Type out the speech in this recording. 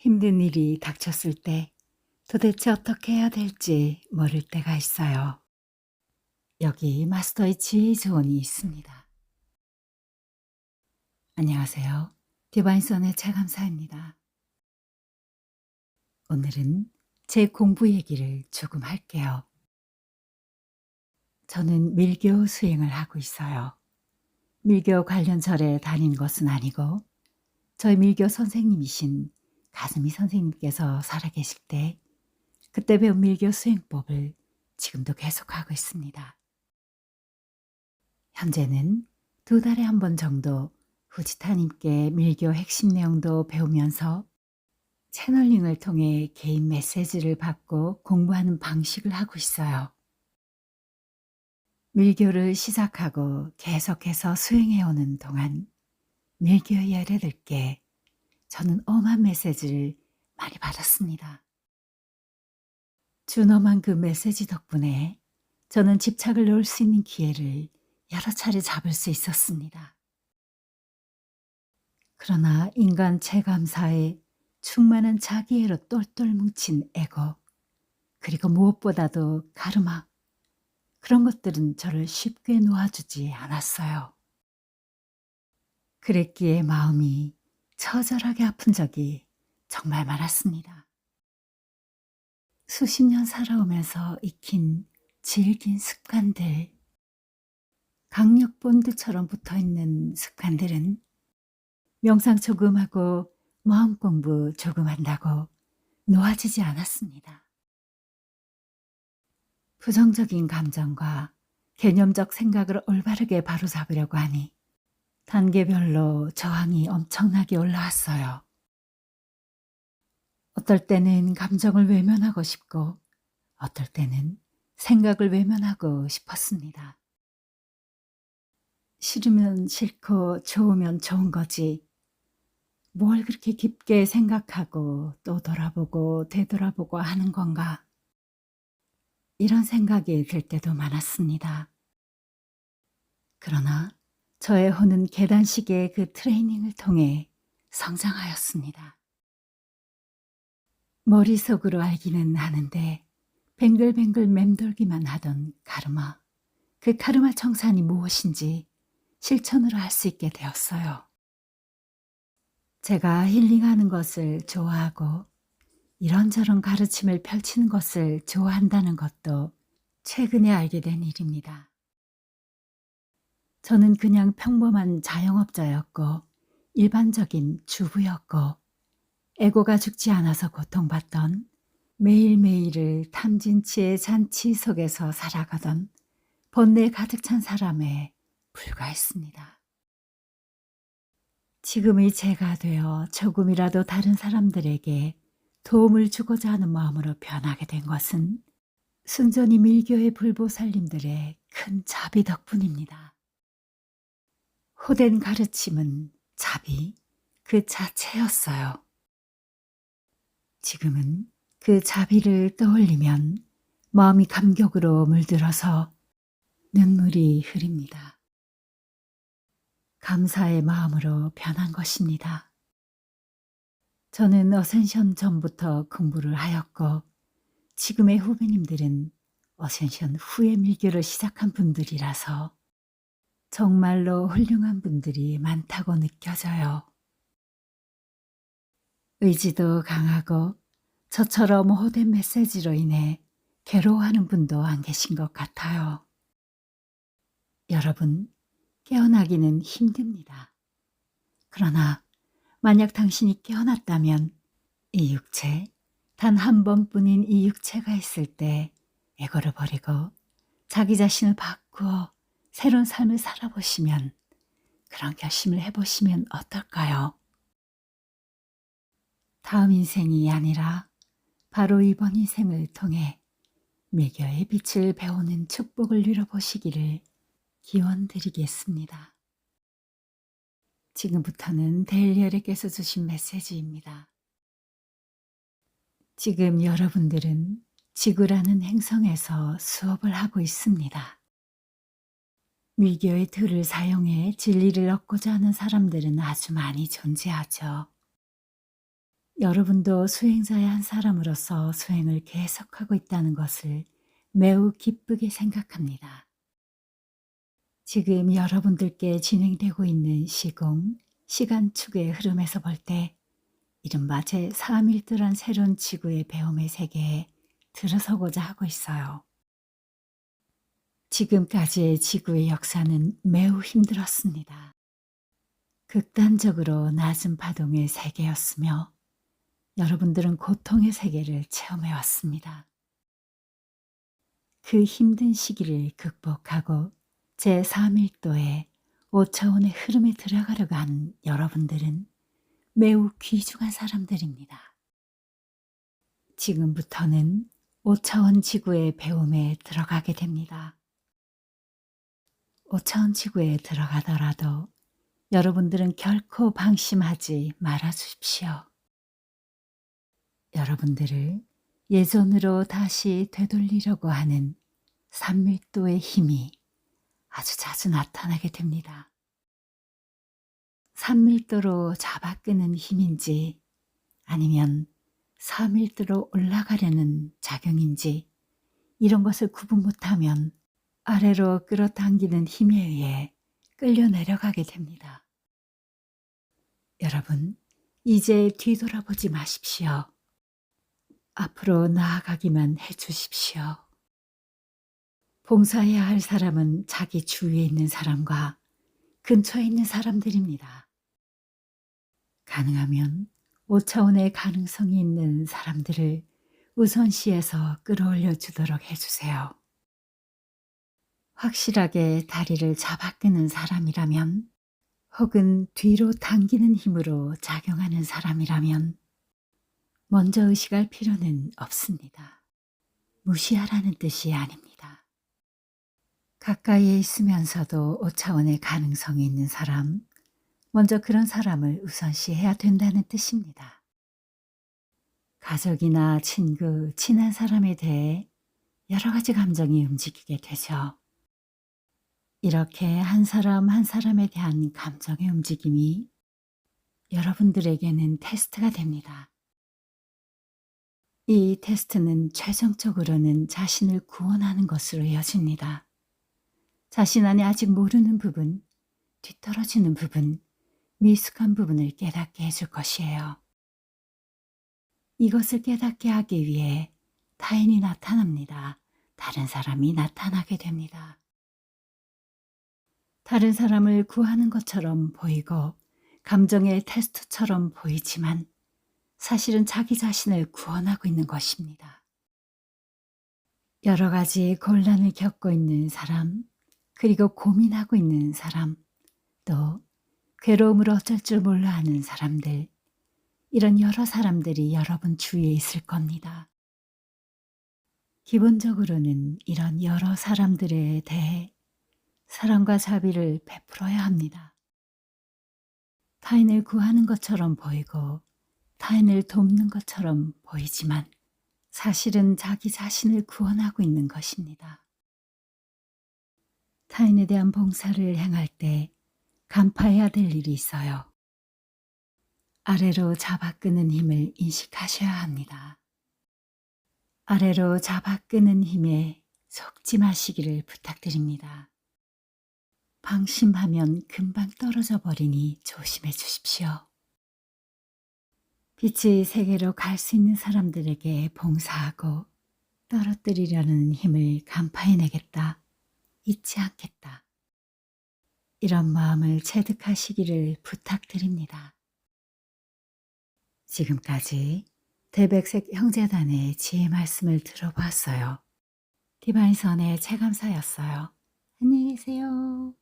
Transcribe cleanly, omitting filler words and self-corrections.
힘든 일이 닥쳤을 때 도대체 어떻게 해야 될지 모를 때가 있어요. 여기 마스터의 지혜 조언이 있습니다. 안녕하세요. 디바인선의 최감사입니다. 오늘은 제 공부 얘기를 조금 할게요. 저는 밀교 수행을 하고 있어요. 밀교 관련 절에 다닌 것은 아니고 저희 밀교 선생님이신 가슴이 선생님께서 살아계실 때 그때 배운 밀교 수행법을 지금도 계속하고 있습니다. 현재는 2달에 한 번 정도 후지타님께 밀교 핵심 내용도 배우면서 채널링을 통해 개인 메시지를 받고 공부하는 방식을 하고 있어요. 밀교를 시작하고 계속해서 수행해오는 동안 밀교의 예래들께 저는 엄한 메시지를 많이 받았습니다. 준엄한 그 메시지 덕분에 저는 집착을 놓을 수 있는 기회를 여러 차례 잡을 수 있었습니다. 그러나 인간 체감사에 충만한 자기애로 똘똘 뭉친 에고, 그리고 무엇보다도 가르마, 그런 것들은 저를 쉽게 놓아주지 않았어요. 그랬기에 마음이 처절하게 아픈 적이 정말 많았습니다. 수십 년 살아오면서 익힌 질긴 습관들, 강력 본드처럼 붙어있는 습관들은 명상 조금 하고 마음 공부 조금 한다고 놓아지지 않았습니다. 부정적인 감정과 개념적 생각을 올바르게 바로잡으려고 하니 단계별로 저항이 엄청나게 올라왔어요. 어떨 때는 감정을 외면하고 싶고 어떨 때는 생각을 외면하고 싶었습니다. 싫으면 싫고 좋으면 좋은 거지. 뭘 그렇게 깊게 생각하고 또 돌아보고 되돌아보고 하는 건가? 이런 생각이 들 때도 많았습니다. 그러나 저의 혼은 계단식의 그 트레이닝을 통해 성장하였습니다. 머릿속으로 알기는 하는데 뱅글뱅글 맴돌기만 하던 카르마, 그 카르마 청산이 무엇인지 실천으로 할 수 있게 되었어요. 제가 힐링하는 것을 좋아하고 이런저런 가르침을 펼치는 것을 좋아한다는 것도 최근에 알게 된 일입니다. 저는 그냥 평범한 자영업자였고 일반적인 주부였고 에고가 죽지 않아서 고통받던 매일매일을 탐진치의 잔치 속에서 살아가던 번뇌 가득 찬 사람에 불과했습니다. 지금의 제가 되어 조금이라도 다른 사람들에게 도움을 주고자 하는 마음으로 변하게 된 것은 순전히 밀교의 불보살님들의 큰 자비 덕분입니다. 호된 가르침은 자비 그 자체였어요. 지금은 그 자비를 떠올리면 마음이 감격으로 물들어서 눈물이 흐립니다. 감사의 마음으로 변한 것입니다. 저는 어센션 전부터 공부를 하였고 지금의 후배님들은 어센션 후에 밀교를 시작한 분들이라서 정말로 훌륭한 분들이 많다고 느껴져요. 의지도 강하고 저처럼 호된 메시지로 인해 괴로워하는 분도 안 계신 것 같아요. 여러분, 깨어나기는 힘듭니다. 그러나 만약 당신이 깨어났다면 이 육체, 단 한 번뿐인 이 육체가 있을 때 에고를 버리고 자기 자신을 바꾸어 새로운 삶을 살아보시면, 그런 결심을 해보시면 어떨까요? 다음 인생이 아니라 바로 이번 인생을 통해 밀교의 빛을 배우는 축복을 누려보시기를 기원드리겠습니다. 지금부터는 델리엘에게서 주신 메시지입니다. 지금 여러분들은 지구라는 행성에서 수업을 하고 있습니다. 밀교의 틀을 사용해 진리를 얻고자 하는 사람들은 아주 많이 존재하죠. 여러분도 수행자의 한 사람으로서 수행을 계속하고 있다는 것을 매우 기쁘게 생각합니다. 지금 여러분들께 진행되고 있는 시공, 시간축의 흐름에서 볼 때 이른바 제3일들한 새로운 지구의 배움의 세계에 들어서고자 하고 있어요. 지금까지의 지구의 역사는 매우 힘들었습니다. 극단적으로 낮은 파동의 세계였으며 여러분들은 고통의 세계를 체험해 왔습니다. 그 힘든 시기를 극복하고 제3일도의 5차원의 흐름에 들어가려고 한 여러분들은 매우 귀중한 사람들입니다. 지금부터는 5차원 지구의 배움에 들어가게 됩니다. 5차원 지구에 들어가더라도 여러분들은 결코 방심하지 말아 주십시오. 여러분들을 예전으로 다시 되돌리려고 하는 산밀도의 힘이 아주 자주 나타나게 됩니다. 산밀도로 잡아끄는 힘인지 아니면 사밀도로 올라가려는 작용인지 이런 것을 구분 못하면 아래로 끌어당기는 힘에 의해 끌려 내려가게 됩니다. 여러분, 이제 뒤돌아보지 마십시오. 앞으로 나아가기만 해주십시오. 봉사해야 할 사람은 자기 주위에 있는 사람과 근처에 있는 사람들입니다. 가능하면 5차원의 가능성이 있는 사람들을 우선시해서 끌어올려 주도록 해주세요. 확실하게 다리를 잡아끄는 사람이라면 혹은 뒤로 당기는 힘으로 작용하는 사람이라면 먼저 의식할 필요는 없습니다. 무시하라는 뜻이 아닙니다. 가까이에 있으면서도 5차원의 가능성이 있는 사람, 먼저 그런 사람을 우선시해야 된다는 뜻입니다. 가족이나 친구, 친한 사람에 대해 여러 가지 감정이 움직이게 되죠. 이렇게 한 사람 한 사람에 대한 감정의 움직임이 여러분들에게는 테스트가 됩니다. 이 테스트는 최종적으로는 자신을 구원하는 것으로 이어집니다. 자신 안에 아직 모르는 부분, 뒤떨어지는 부분, 미숙한 부분을 깨닫게 해줄 것이에요. 이것을 깨닫게 하기 위해 타인이 나타납니다. 다른 사람이 나타나게 됩니다. 다른 사람을 구하는 것처럼 보이고 감정의 테스트처럼 보이지만 사실은 자기 자신을 구원하고 있는 것입니다. 여러 가지 곤란을 겪고 있는 사람, 그리고 고민하고 있는 사람, 또 괴로움을 어쩔 줄 몰라 하는 사람들, 이런 여러 사람들이 여러분 주위에 있을 겁니다. 기본적으로는 이런 여러 사람들에 대해 사랑과 자비를 베풀어야 합니다. 타인을 구하는 것처럼 보이고 타인을 돕는 것처럼 보이지만 사실은 자기 자신을 구원하고 있는 것입니다. 타인에 대한 봉사를 행할 때 간파해야 될 일이 있어요. 아래로 잡아끄는 힘을 인식하셔야 합니다. 아래로 잡아끄는 힘에 속지 마시기를 부탁드립니다. 방심하면 금방 떨어져 버리니 조심해 주십시오. 빛의 세계로 갈 수 있는 사람들에게 봉사하고 떨어뜨리려는 힘을 간파해내겠다, 잊지 않겠다. 이런 마음을 체득하시기를 부탁드립니다. 지금까지 대백색 형제단의 지혜 말씀을 들어보았어요. 디바인선의 최감사였어요. 안녕히 계세요.